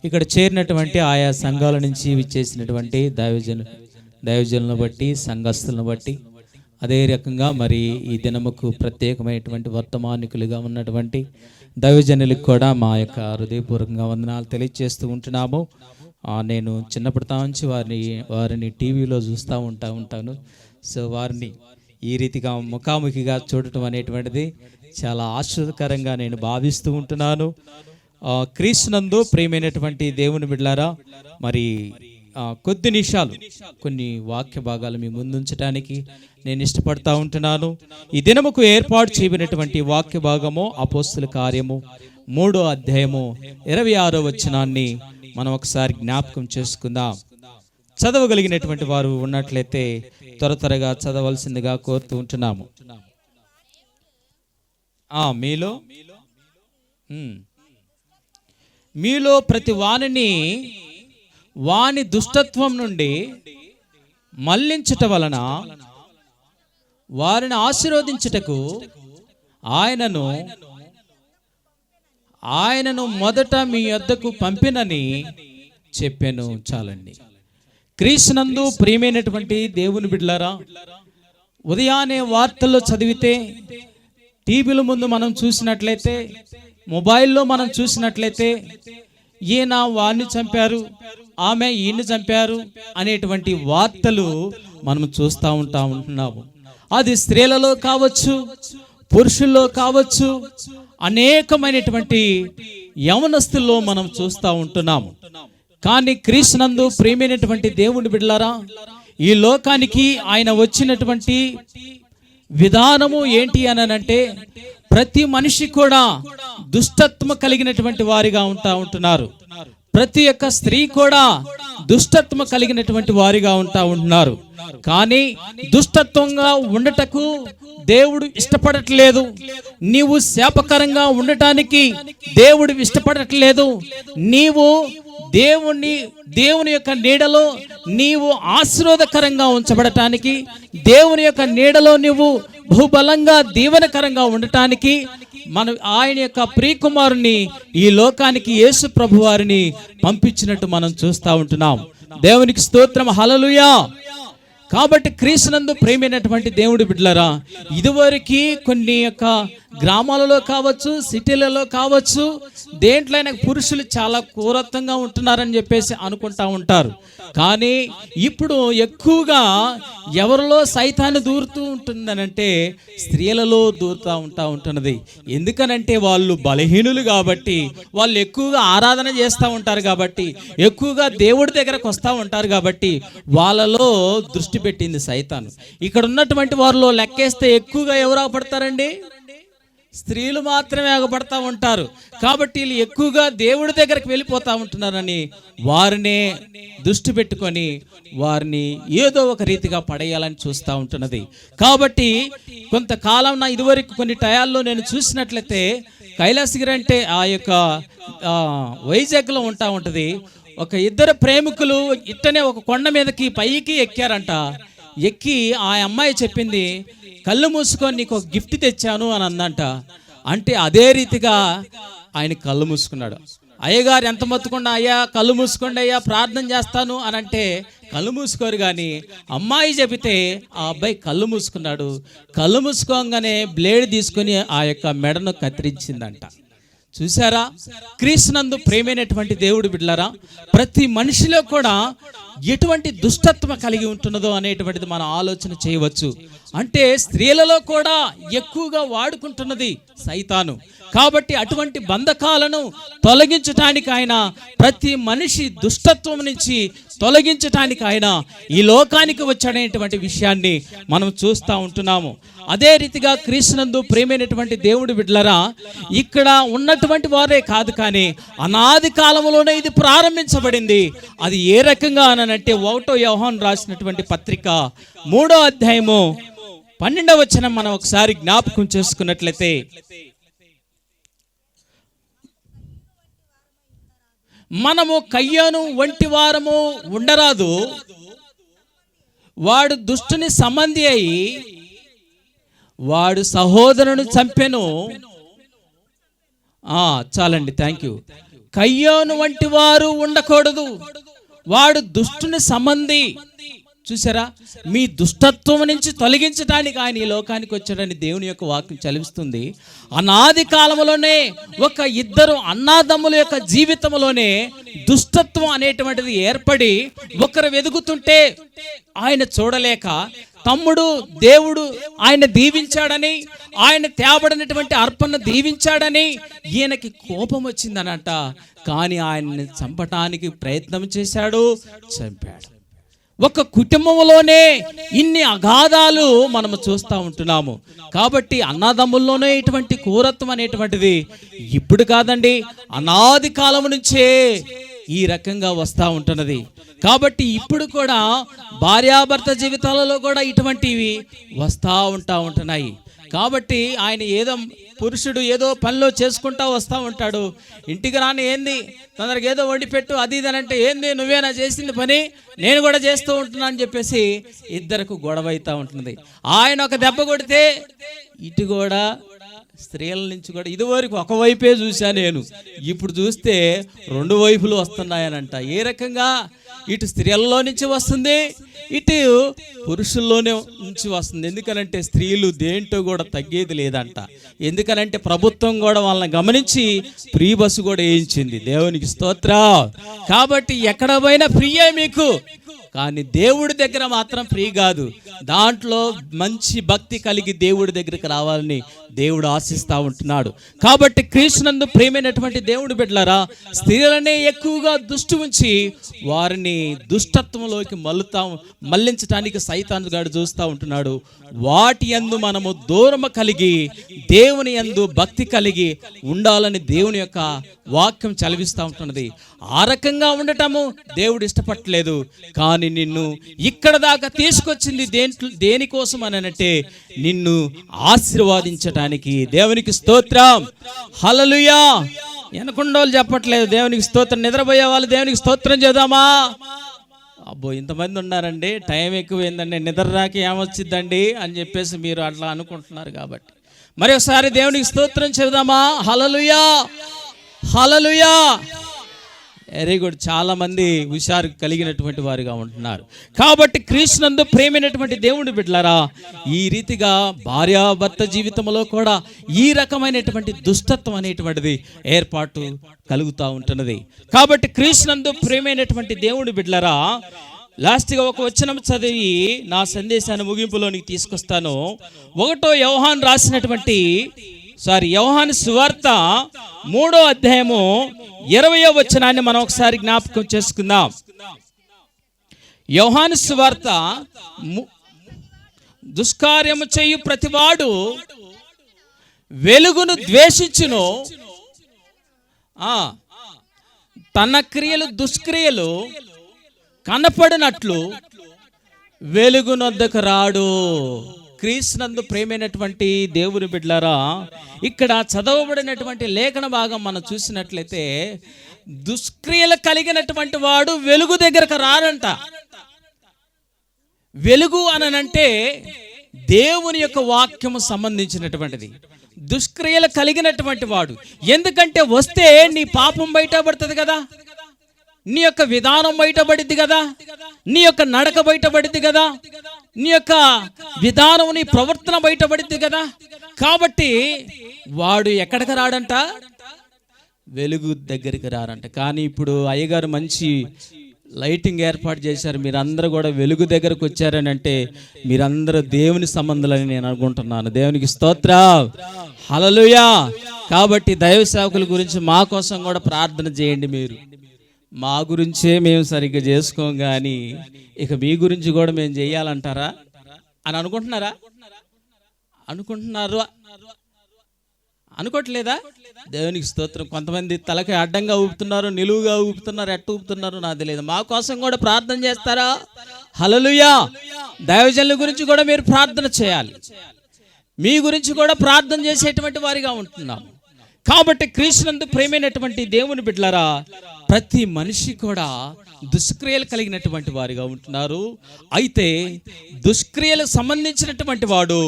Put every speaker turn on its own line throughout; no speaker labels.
ఇక్కడ చేరినటువంటి ఆయా సంఘాల నుంచి విచ్చేసినటువంటి దైవజనులను బట్టి, సంఘస్థులను బట్టి, అదే రకంగా మరి ఈ దినముకు ప్రత్యేకమైనటువంటి వర్తమానికులుగా ఉన్నటువంటి దైవజనులకు కూడా మా యొక్క హృదయపూర్వకంగా వందనాలు తెలియజేస్తూ ఉంటున్నాము. నేను చిన్నప్పటి నుంచి వారిని టీవీలో చూస్తూ ఉంటాను. సో వారిని ఈ రీతిగా ముఖాముఖిగా చూడటం అనేటువంటిది చాలా ఆశ్చర్యకరంగా నేను భావిస్తూ ఉంటున్నాను. క్రీస్తునందు ప్రియమైనటువంటి దేవుని బిడ్డలారా, మరి కొద్ది నిమిషాలు కొన్ని వాక్య భాగాలు మీ ముందుంచడానికి నేను ఇష్టపడతా ఉంటున్నాను. ఈ దినముకు ఏర్పాటు చేయబడినటువంటి వాక్య భాగము అపోస్తుల కార్యము 3వ అధ్యాయము 26వ వచనాన్ని మనం ఒకసారి జ్ఞాపకం చేసుకుందాం. చదవగలిగినటువంటి వారు ఉన్నట్లయితే త్వరగా చదవలసిందిగా కోరుతూ ఉంటున్నాము. మీలో ప్రతి వాని దుష్టత్వం నుండి మళ్లించుట వలన వారిని ఆశీర్వదించుటకు ఆయనను మొదట మీ యొద్దకు పంపినని చెప్పాను. చాలండి. క్రీస్తునందు ప్రియమైనటువంటి దేవుని బిడ్డలారా, ఉదయాన్నే వార్తల్లో చదివితే, టీవీల ముందు మనం చూసినట్లయితే, మొబైల్లో మనం చూసినట్లయితే, ఈయన వాడిని చంపారు, ఆమె ఈయన్ని చంపారు అనేటువంటి వార్తలు మనం చూస్తూ ఉంటున్నాము. అది స్త్రీలలో కావచ్చు, పురుషుల్లో కావచ్చు, అనేకమైనటువంటి యవనస్తుల్లో మనం చూస్తూ ఉంటున్నాము. కానీ క్రీస్తునందు ప్రియమైనటువంటి దేవుని బిడ్డలారా, ఈ లోకానికి ఆయన వచ్చినటువంటి విధానము ఏంటి అనంటే, ప్రతి మనిషి కూడా దుష్టత్వం కలిగినటువంటి వారిగా ఉంటున్నారు. ప్రతి ఒక్క స్త్రీ కూడా దుష్టత్వం కలిగినటువంటి వారిగా ఉంటున్నారు. కానీ దుష్టత్వంగా ఉండటకు దేవుడు ఇష్టపడట్లేదు. నీవు శాపకరంగా ఉండటానికి దేవుడు ఇష్టపడట్లేదు. నీవు దేవుని యొక్క నీడలో నీవు ఆశీర్వాదకరంగా ఉంచబడటానికి, దేవుని యొక్క నీడలో నీవు బహుబలంగా దీవెనకరంగా ఉండటానికి ఆయన యొక్క ప్రియకుమారుని ఈ లోకానికి యేసు ప్రభు వారిని పంపించినట్టు మనం చూస్తూ ఉంటున్నాం. దేవునికి స్తోత్రం, హల్లెలూయా. కాబట్టి క్రీస్తునందు ప్రేమైనటువంటి దేవుడి బిడ్డలారా, ఇదివరకు కొన్ని యొక్క గ్రామాలలో కావచ్చు, సిటీలలో కావచ్చు, దేంట్లో పురుషులు చాలా క్రూరత్వంగా ఉంటున్నారని చెప్పేసి అనుకుంటా ఉంటారు. కానీ ఇప్పుడు ఎక్కువగా ఎవరిలో సైతాన్ని దూరుతూ ఉంటుందనంటే స్త్రీలలో దూరుతూ ఉంటున్నది. ఎందుకనంటే వాళ్ళు బలహీనులు కాబట్టి, వాళ్ళు ఎక్కువగా ఆరాధన చేస్తూ ఉంటారు కాబట్టి, ఎక్కువగా దేవుడి దగ్గరకు వస్తూ ఉంటారు కాబట్టి వాళ్ళలో దృష్టి పెట్టింది సైతాను. ఇక్కడ ఉన్నటువంటి వారిలో లెక్కేస్తే ఎక్కువగా ఎవరు ఆపడతారండి? స్త్రీలు మాత్రమే ఆగపడతా ఉంటారు. కాబట్టి వీళ్ళు ఎక్కువగా దేవుడి దగ్గరికి వెళ్ళిపోతూ ఉంటున్నారని వారినే దృష్టి పెట్టుకొని వారిని ఏదో ఒక రీతిగా పడేయాలని చూస్తూ ఉంటున్నది. కాబట్టి కొంతకాలం ఇదివరకు కొన్ని టయాల్లో నేను చూసినట్లయితే, కైలాసగిరి అంటే ఆ యొక్క వైజాగ్లో ఉంటుంది. ఒక ఇద్దరు ప్రేమికులు ఇట్టనే ఒక కొండ మీదకి పైకి ఎక్కారంట. ఎక్కి ఆ అమ్మాయి చెప్పింది, కళ్ళు మూసుకొని నీకు ఒక గిఫ్ట్ తెచ్చాను అని అందంట. అంటే అదే రీతిగా ఆయన కళ్ళు మూసుకున్నాడు. అయ్యగారు ఎంత మొత్తుకుండా, అయ్యా కళ్ళు మూసుకోండి అయ్యా, ప్రార్థన చేస్తాను అని అంటే కళ్ళు మూసుకోరు. కానీ అమ్మాయి చెబితే ఆ అబ్బాయి కళ్ళు మూసుకున్నాడు. కళ్ళు మూసుకోగానే బ్లేడ్ తీసుకొని ఆ యొక్క మెడను కత్తిరించిందంట. చూసారా? క్రీస్తునందు ప్రేమైనటువంటి దేవుడు బిడ్డలారా, ప్రతి మనిషిలో కూడా ఎటువంటి దుష్టత్వం కలిగి ఉంటున్నదో అనేటువంటిది మనం ఆలోచన చేయవచ్చు. అంటే స్త్రీలలో కూడా ఎక్కువగా వాడుకుంటున్నది సైతాను. కాబట్టి అటువంటి బంధకాలను తొలగించటానికి ఆయన, ప్రతి మనిషి దుష్టత్వం నుంచి తొలగించటానికి ఆయన ఈ లోకానికి వచ్చాడనేటువంటి విషయాన్ని మనం చూస్తూ ఉంటున్నాము. అదే రీతిగా క్రీస్తునందు ప్రేమైనటువంటి దేవుడి బిడ్డలారా, ఇక్కడ ఉన్నటువంటి వారే కాదు, కానీ అనాది కాలంలోనే ఇది ప్రారంభించబడింది. అది ఏ రకంగా అనంటే 1వ యోహాను రాసినటువంటి పత్రిక 3వ అధ్యాయము 12వ వచనం మనం ఒకసారి జ్ఞాపకం చేసుకున్నట్లయితే, మనము కయ్యను వంటి వారము ఉండరాదు, వాడు దుష్టుని సంబంధి అయి వాడు సహోదరుని చంపెను. చాలండి, థ్యాంక్ యూ. కయ్యోను వంటి వారు ఉండకూడదు, వాడు దుష్టుని సంబంధి. చూసారా, మీ దుష్టత్వం నుంచి తొలగించడానికి ఆయన ఈ లోకానికి వచ్చాడని దేవుని యొక్క వాక్యం చదివిస్తుంది. అనాది కాలంలోనే ఒక ఇద్దరు అన్నాదమ్ముల యొక్క జీవితంలోనే దుష్టత్వం అనేటువంటిది ఏర్పడి ఒకరు వెదుగుతుంటే ఆయన చూడలేక తమ్ముడు దేవుడు ఆయన దీవించాడని, ఆయన తేబడినటువంటి అర్పణ దీవించాడని ఈయనకి కోపం వచ్చిందనట. కానీ ఆయన్ని చంపటానికి ప్రయత్నం చేశాడు, చంపాడు. ఒక కుటుంబంలోనే ఇన్ని అగాధాలు మనము చూస్తూ ఉంటున్నాము. కాబట్టి అన్నదమ్ముల్లోనే ఇటువంటి క్రూరత్వం అనేటువంటిది ఇప్పుడు కాదండి, అనాది కాలం నుంచే ఈ రకంగా వస్తూ ఉంటున్నది. కాబట్టి ఇప్పుడు కూడా భార్యాభర్త జీవితాలలో కూడా ఇటువంటివి వస్తూ ఉంటున్నాయి. కాబట్టి ఆయన పురుషుడు ఏదో పనిలో చేసుకుంటా వస్తూ ఉంటాడు. ఇంటికి రాని ఏంది తొందరగా ఏదో వండి పెట్టు అది ఇది అంటే, ఏంది నువ్వేనా చేసింది పని, నేను కూడా చేస్తూ ఉంటున్నా అని చెప్పేసి ఇద్దరికి గొడవ అవుతూ ఉంటుంది. ఆయన ఒక దెబ్బ కొడితే ఇటు కూడా స్త్రీల నుంచి కూడా ఇదివరకు ఒకవైపే చూసా నేను, ఇప్పుడు చూస్తే రెండు వైపులు వస్తున్నాయనంట. ఏ రకంగా? ఇటు స్త్రీలలో నుంచి వస్తుంది, ఇటు పురుషుల్లోనే నుంచి వస్తుంది. ఎందుకనంటే స్త్రీలు దేంటో కూడా తగ్గేది లేదంట. ఎందుకనంటే ప్రభుత్వం కూడా వాళ్ళని గమనించి ఫ్రీ బస్సు కూడా వేయించింది. దేవునికి స్తోత్రం. కాబట్టి ఎక్కడ పోయినా ఫ్రీయే మీకు, కానీ దేవుడి దగ్గర మాత్రం ఫ్రీ కాదు. దాంట్లో మంచి భక్తి కలిగి దేవుడి దగ్గరికి రావాలని దేవుడు ఆశిస్తూ ఉంటున్నాడు. కాబట్టి క్రీస్తునందు ప్రియమైనటువంటి దేవుడి బిడ్డలారా, స్త్రీలనే ఎక్కువగా దృష్టి ఉంచి వారిని దుష్టత్వంలోకి మళ్లించడానికి సైతాను గాడు చూస్తూ ఉంటున్నాడు. వాటి యందు మనము దూరము కలిగి దేవుని యందు భక్తి కలిగి ఉండాలని దేవుని యొక్క వాక్యం చదివిస్తూ ఉంటున్నది. ఆ రకంగా ఉండటము దేవుడు ఇష్టపడలేదు. కానీ నిన్ను ఇక్కడ దాకా తీసుకొచ్చింది దేనికోసం అని అంటే నిన్ను ఆశీర్వాదించటానికి. దేవునికి స్తోత్రం, హల్లెలూయా. వెనకుండోళ్ళు చెప్పట్లేదు దేవునికి స్తోత్రం. నిద్రపోయే వాళ్ళు దేవునికి స్తోత్రం చేద్దామా? అబ్బో ఇంతమంది ఉన్నారండి, టైం ఎక్కువైందండి, నిద్ర రాక ఏమొచ్చిద్దండి అని చెప్పేసి మీరు అట్లా అనుకుంటున్నారు. కాబట్టి మరి ఒకసారి దేవునికి స్తోత్రం చెబుదామా? హల్లెలూయా, హల్లెలూయా. Very good. చాలా మంది హుషారు కలిగినటువంటి వారుగా ఉంటున్నారు. కాబట్టి క్రీస్తునందు ప్రేమైనటువంటి దేవుని బిడ్డలారా, ఈ రీతిగా భార్యాభర్త జీవితంలో కూడా ఈ రకమైనటువంటి దుష్టత్వం అనేటువంటిది ఏర్పాటు కలుగుతూ ఉంటున్నది. కాబట్టి క్రీస్తునందు ప్రేమైనటువంటి దేవుని బిడ్డలారా, లాస్ట్గా ఒక వచనం చదివి నా సందేశాన్ని ముగింపులోనికి తీసుకొస్తాను. 1 యోహాను సువార్త 3వ అధ్యాయము 20వ వచనాన్ని మనం ఒకసారి జ్ఞాపకం చేసుకుందాం. యోహాను సువార్త, దుష్కార్యము చేయు ప్రతివాడు వెలుగును ద్వేషించును, తన క్రియలు దుష్క్రియలు కనపడినట్లు వెలుగునొద్దకు రాడు. క్రీస్తునందు ప్రేమైనటువంటి దేవుని బిడ్డలారా, ఇక్కడ చదవబడినటువంటి లేఖన భాగం మనం చూసినట్లయితే దుష్క్రియలు కలిగినటువంటి వాడు వెలుగు దగ్గరకు రాడంట. వెలుగు అనంటే దేవుని యొక్క వాక్యము సంబంధించినటువంటిది. దుష్క్రియలు కలిగినటువంటి వాడు, ఎందుకంటే వస్తే నీ పాపం బయటపడుతుంది కదా, నీ యొక్క విధానం బయటపడిద్ది కదా, నీ యొక్క నడక బయటపడిద్ది కదా, నీ యొక్క విధానం నీ ప్రవర్తన బయటపడిద్ది కదా. కాబట్టి వాడు ఎక్కడికి రాడంట? వెలుగు దగ్గరికి రారంట. కానీ ఇప్పుడు అయ్యగారు మంచి లైటింగ్ ఏర్పాటు చేశారు, మీరందరూ కూడా వెలుగు దగ్గరకు వచ్చారని అంటే మీరందరూ దేవుని సంబంధాలని నేను అనుకుంటున్నాను. దేవునికి స్తోత్రం, హల్లెలూయా. కాబట్టి దైవ సేవకుల గురించి మా కోసం కూడా ప్రార్థన చేయండి. మీరు మా గురించే మేము సరిగ్గా చేసుకోం, కానీ ఇక మీ గురించి కూడా మేము చేయాలంటారా అని అనుకుంటున్నారా? అనుకోవట్లేదా? దేవునికి స్తోత్రం. కొంతమంది తలకి అడ్డంగా ఊపుతున్నారు, నిలువుగా ఊపుతున్నారు, ఎట్టు ఊపుతున్నారు నాకు తెలియదు. మా కోసం కూడా ప్రార్థన చేస్తారా? హల్లెలూయా. దైవజనుల గురించి కూడా మీరు ప్రార్థన చేయాలి. మీ గురించి కూడా ప్రార్థన చేసేటువంటి వారిగా ఉంటున్నాము. కాబట్టి క్రీస్తునందు ప్రేమైనటువంటి దేవుని బిడ్డలారా, ప్రతి మనిషి కూడా దుష్క్రియలు కలిగినటువంటి వారిగా ఉంటున్నారు. అయితే దుష్క్రియలకు సంబంధించినటువంటి వాడు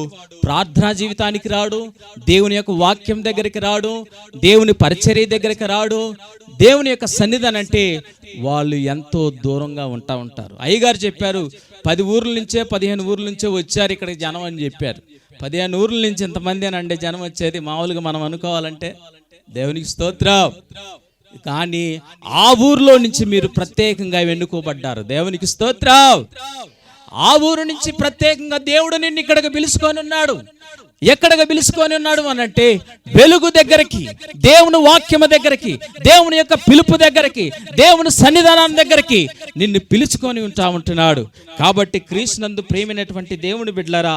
ప్రార్థనా జీవితానికి రాడు, దేవుని యొక్క వాక్యం దగ్గరికి రాడు, దేవుని పరిచర్య దగ్గరికి రాడు. దేవుని యొక్క సన్నిధానం అంటే వాళ్ళు ఎంతో దూరంగా ఉంటారు. అయ్యగారు చెప్పారు, 10 ఊర్ల నుంచే 15 ఊర్ల నుంచే వచ్చారు ఇక్కడికి జనం అని చెప్పారు. 15 ఊర్ల నుంచి ఇంతమంది అని అంటే జనం వచ్చేది మామూలుగా మనం అనుకోవాలంటే. దేవునికి స్తోత్రం. కానీ ఆ ఊరిలో నుంచి మీరు ప్రత్యేకంగా ఎన్నుకోబడ్డారు. దేవునికి స్తోత్రం. ఆ ఊరు నుంచి ప్రత్యేకంగా దేవుడు నిన్ను ఇక్కడికి పిలుచుకొని ఉన్నాడు. ఎక్కడికి పిలుచుకొని ఉన్నాడు అనంటే వెలుగు దగ్గరికి, దేవుని వాక్యము దగ్గరికి, దేవుని యొక్క పిలుపు దగ్గరికి, దేవుని సన్నిధానం దగ్గరికి నిన్ను పిలుచుకొని ఉంటున్నాడు. కాబట్టి క్రీస్తునందు ప్రేమైనటువంటి దేవుని బిడ్డలారా,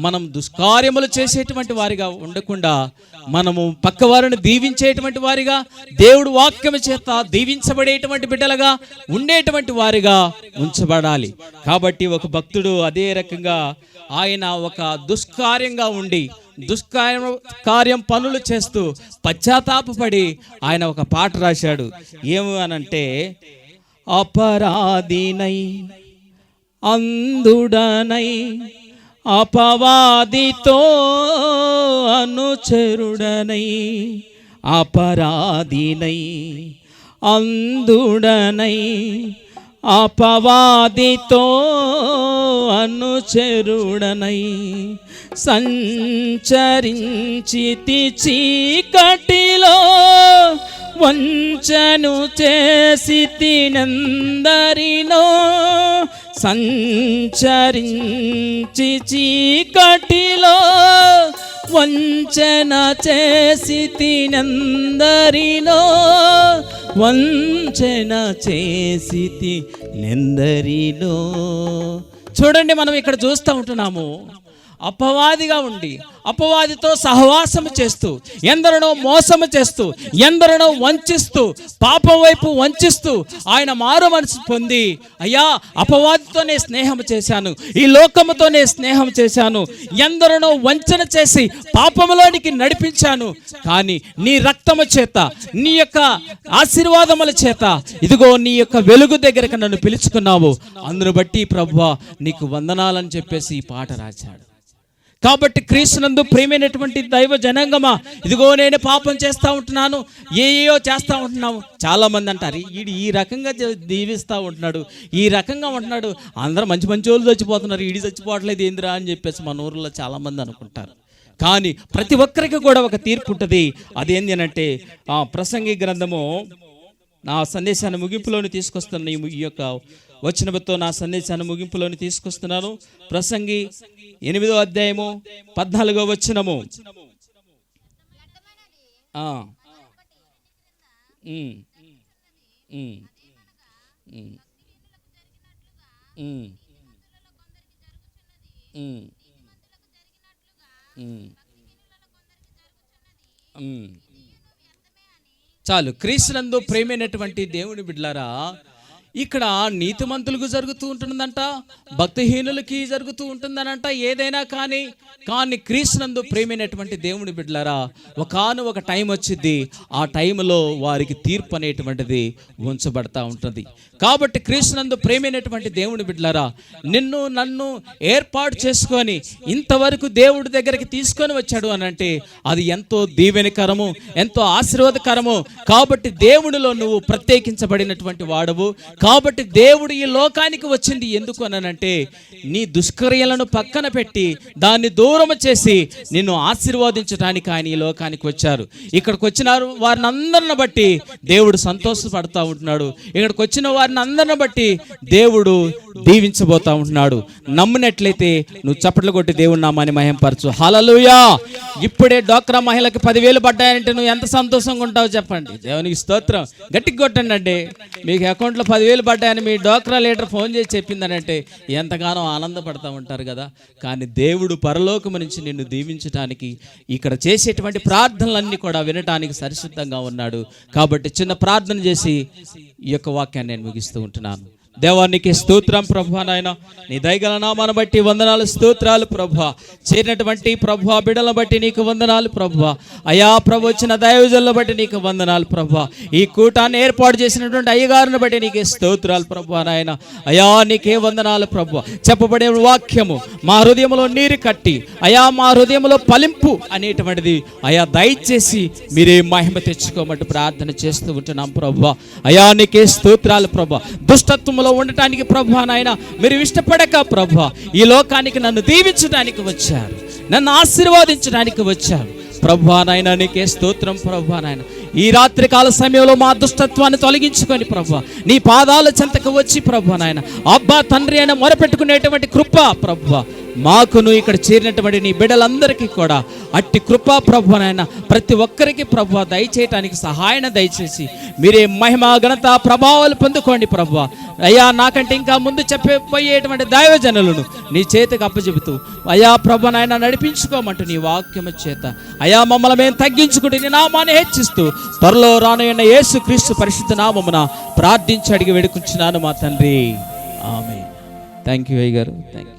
మనం దుష్కార్యములు చేసేటువంటి వారిగా ఉండకుండా మనము పక్కవారిని దీవించేటువంటి వారిగా, దేవుడు వాక్యము చేత దీవించబడేటువంటి బిడ్డలుగా ఉండేటువంటి వారిగా ఉంచబడాలి. కాబట్టి ఒక భక్తుడు అదే రకంగా ఆయన ఒక దుష్కార్యంగా ఉండి దుష్కార్యం పనులు చేస్తూ పశ్చాత్తాపపడి ఆయన ఒక పాట రాశాడు. ఏమనంటే, అపరాధినై అంధుడనై అపవాదితో అనుచరుడనై, అపరాధినై అంధుడనై అపవాదితో అనుచరుడనై సంచరించితి చీకటిలో వంచను చేసితినందరినో, సంచరించి చీకటిలో వంచన చేసితినందరినో, వంచన చేసితినందరినో. చూడండి, మనం ఇక్కడ చూస్తూ ఉంటున్నాము, అపవాదిగా ఉండి అపవాదితో సహవాసము చేస్తూ, ఎందరినో మోసము చేస్తూ, ఎందరినో వంచిస్తూ, పాపం వైపు వంచిస్తూ ఆయన మారు మనసు పొంది, అయ్యా అపవాదితోనే స్నేహం చేశాను, ఈ లోకముతోనే స్నేహం చేశాను, ఎందరినో వంచన చేసి పాపములోనికి నడిపించాను, కానీ నీ రక్తము చేత, నీ యొక్క ఆశీర్వాదముల చేత ఇదిగో నీ యొక్క వెలుగు దగ్గరకు నన్ను పిలుచుకున్నావు, అందును బట్టి ప్రభువా నీకు వందనాలని చెప్పేసి ఈ పాట రాశాడు. కాబట్టి క్రీస్తునందు ప్రేమైనటువంటి దైవ జనాంగమా, ఇదిగో నేను పాపం చేస్తూ ఉంటున్నాను, ఏయో చేస్తూ ఉంటున్నాము. చాలామంది అంటారు, ఈ రకంగా దీవిస్తూ ఉంటున్నాడు, ఈ రకంగా ఉంటున్నాడు, అందరూ మంచి మంచి వాళ్ళు చచ్చిపోతున్నారు, ఈడి చచ్చిపోవట్లేదు ఏందిరా అని చెప్పేసి మన ఊరిలో చాలామంది అనుకుంటారు. కానీ ప్రతి ఒక్కరికి కూడా ఒక తీర్పు ఉంటుంది. అదేంటి అంటే, ప్రసంగి గ్రంథము నా సందేశాన్ని ముగింపులోని తీసుకొస్తున్న ఈ యొక్క వచనంతో నా సందేశాన్ని ముగింపులోని తీసుకొస్తున్నాను. ప్రసంగి 8వ అధ్యాయము 14వ వచనము. చాలు. క్రీస్తునందు ప్రేమైనటువంటి దేవుని బిడ్డలారా, ఇక్కడ నీతిమంతులకు జరుగుతూ ఉంటుందంట, భక్తిహీనులకి జరుగుతూ ఉంటుందనంట, ఏదైనా కానీ క్రీస్తునందు ప్రేమైనటువంటి దేవుని బిడ్డలారా, ఒక టైం వచ్చింది, ఆ టైంలో వారికి తీర్పు అనేటువంటిది ఉంచబడతా ఉంటుంది. కాబట్టి క్రీస్తునందు ప్రేమైనటువంటి దేవుని బిడ్డలారా, నిన్ను నన్ను ఏర్పాటు చేసుకొని ఇంతవరకు దేవుడి దగ్గరికి తీసుకొని వచ్చాడు అని అంటే అది ఎంతో దీవెనకరము, ఎంతో ఆశీర్వాదకరము. కాబట్టి దేవుడిలో నువ్వు ప్రత్యేకించబడినటువంటి వాడవు. కాబట్టి దేవుడు ఈ లోకానికి వచ్చింది ఎందుకు అనంటే, నీ దుష్క్రియలను పక్కన పెట్టి దాన్ని దూరం చేసి నిన్ను ఆశీర్వాదించడానికి ఆయన ఈ లోకానికి వచ్చారు. ఇక్కడికి వచ్చిన వారిని అందరిని బట్టి దేవుడు సంతోషపడతా ఉంటున్నాడు. ఇక్కడికి వచ్చిన వారిని అందరిని బట్టి దేవుడు దీవించబోతా ఉంటున్నాడు. నమ్మినట్లయితే నువ్వు చప్పట్లు కొట్టి దేవుడి నామాన్ని మహింపరచు. హల్లెలూయా. ఇప్పుడే డ్వాక్రా మహిళకి 10,000 పడ్డాయంటే నువ్వు ఎంత సంతోషంగా ఉంటావు చెప్పండి. దేవునికి స్తోత్రం. గట్టిగా కొట్టండి అండి. మీకు అకౌంట్లో 10,000 పడ్డాయని మీ డ్వాక్రా లీడర్ ఫోన్ చేసి చెప్పిందనంటే ఎంతగానో ఆనందపడతా ఉంటారు కదా. కానీ దేవుడు పరలోకము నుంచి నిన్ను దీవించడానికి, ఇక్కడ చేసేటువంటి ప్రార్థనలన్నీ కూడా వినటానికి సరిసిద్ధంగా ఉన్నాడు. కాబట్టి చిన్న ప్రార్థన చేసి ఈ యొక్క వాక్యాన్ని నేను ముగిస్తూ ఉంటున్నాను. దేవానికి స్తోత్రం ప్రభువా నాయన. నీ దయగల నామాన్ని బట్టి వందనాలు, స్తోత్రాలు ప్రభువా. చేరినటువంటి ప్రభువా బిడ్డలను బట్టి నీకు వందనాలు ప్రభువా. అయా ప్రభు వచ్చిన దైవజనులను బట్టి నీకు వందనాలు ప్రభువా. ఈ కూటాన్ని ఏర్పాటు చేసినటువంటి అయ్యగారిని బట్టి నీకే స్తోత్రాలు ప్రభువా నాయన. అయా నీకే వందనాలు ప్రభువా. చెప్పబడే వాక్యము మా హృదయంలో నీరు కట్టి అయా మా హృదయంలో ఫలింపు అనేటువంటిది అయా దయచేసి మీరే మహిమ తెచ్చుకోమంటూ ప్రార్థన చేస్తూ ఉంటున్నాం ప్రభువా. అయా నీకే స్తోత్రాలు ప్రభువా. దుష్టత్వంలో ఉండటానికి ప్రభువా నాయన మీరు ఇష్టపడక ప్రభువా ఈ లోకానికి నన్ను దీవించడానికి వచ్చారు, నన్ను ఆశీర్వాదించడానికి వచ్చారు ప్రభువా నాయన. నీకే స్తోత్రం ప్రభువా నాయన. ఈ రాత్రికాల సమయంలో మా దుష్టత్వాన్ని తొలగించుకొని ప్రభువా నీ పాదాల చెంతకు వచ్చి ప్రభువా నాయన అబ్బా తండ్రి అయినా మొరపెట్టుకునేటువంటి కృప ప్రభువా మాకును ఇక్కడ చేరినటువంటి నీ బిడ్డలందరికీ కూడా అట్టి కృపా ప్రభువా నాయన ప్రతి ఒక్కరికి ప్రభువా దయచేయటానికి సహాయం దయచేసి మీరే మహిమ ఘనత ప్రభావాలు పొందుకోండి ప్రభువా. అయ్యా నాకంటే ఇంకా ముందు చెప్పబోయేటువంటి దైవజనులను నీ చేతికి అప్పచెబుతూ అయా ప్రభువా నాయన నడిపించుకోమంటూ నీ వాక్యము చేత అయా మమ్మల్ని మేము తగ్గించుకుంటూ నీ నామాన్ని హెచ్చిస్తూ త్వరలో రానున్న యేసు క్రీస్తు పరిశుద్ధ నామమున ప్రార్థించి అడిగి వేడుకుంటున్నాను మా తండ్రి. ఆమేన్. థ్యాంక్ యూ అయ్య గారు. Thank you.